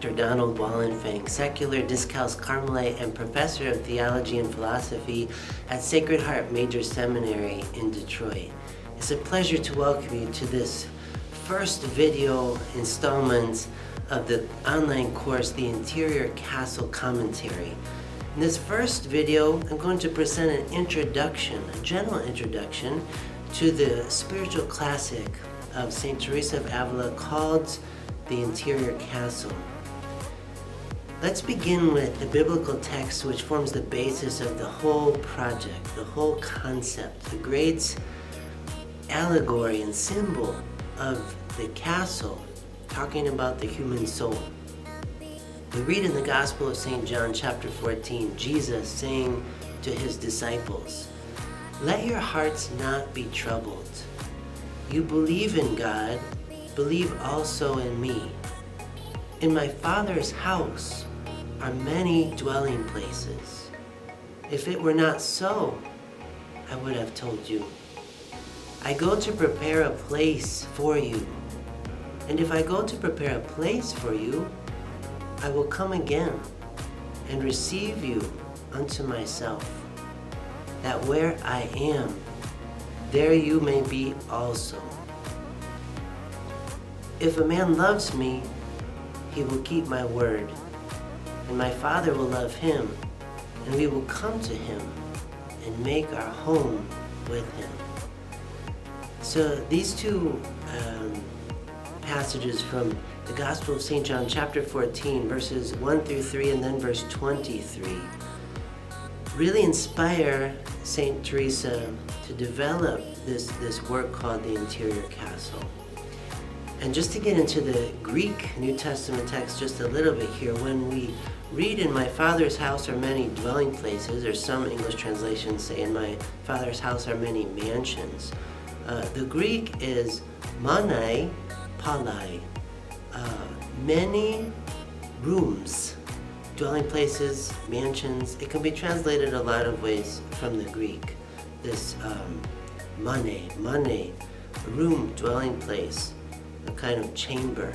Dr. Donald Wallenfang, secular Discalced Carmelite and professor of theology and philosophy at Sacred Heart Major Seminary in Detroit. It's a pleasure to welcome you to this first video installment of the online course, The Interior Castle Commentary. In this first video, I'm going to present an introduction, a general introduction to the spiritual classic of Saint Teresa of Ávila called The Interior Castle. Let's begin with the biblical text which forms the basis of the whole project, the whole concept, the great allegory and symbol of the castle, talking about the human soul. We read in the Gospel of St. John chapter 14, Jesus saying to his disciples, "Let your hearts not be troubled. You believe in God, believe also in me. In my Father's house are many dwelling places. If it were not so, I would have told you. I go to prepare a place for you. And if I go to prepare a place for you, I will come again and receive you unto myself, that where I am, there you may be also. If a man loves me, he will keep my word, and my Father will love him, and we will come to him and make our home with him." So these two passages from the Gospel of St. John chapter 14, verses 1 through 3, and then verse 23, really inspire Saint Teresa to develop this work called The Interior Castle. And just to get into the Greek New Testament text just a little bit here, when we read in my Father's house are many dwelling places, or some English translations say in my Father's house are many mansions, the Greek is manai palai, many rooms, dwelling places, mansions. It can be translated a lot of ways from the Greek. This mane, room, dwelling place, a kind of chamber.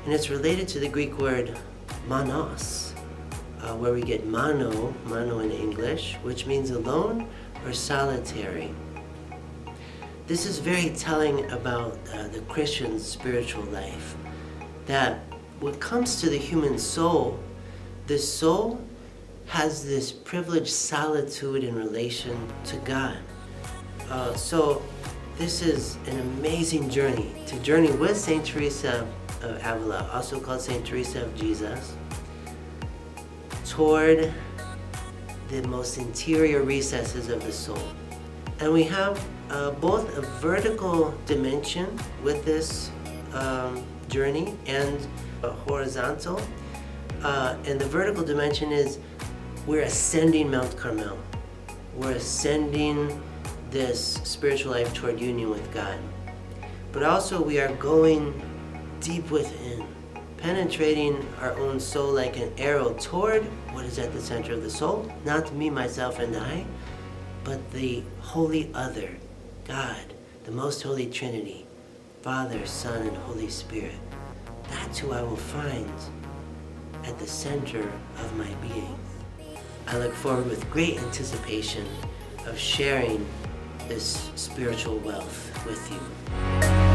And it's related to the Greek word manos, where we get mano in English, which means alone or solitary. This is very telling about the Christian's spiritual life, that when it comes to the human soul, the soul has this privileged solitude in relation to God. So this is an amazing journey, to journey with Saint Teresa of Ávila, also called Saint Teresa of Jesus, toward the most interior recesses of the soul. And we have both a vertical dimension with this journey and a horizontal. And the vertical dimension is we're ascending Mount Carmel. We're ascending this spiritual life toward union with God. But also we are going deep within, penetrating our own soul like an arrow toward what is at the center of the soul, not me, myself, and I, but the holy other, God, the most holy Trinity, Father, Son, and Holy Spirit. That's who I will find at the center of my being. I look forward with great anticipation of sharing this spiritual wealth with you.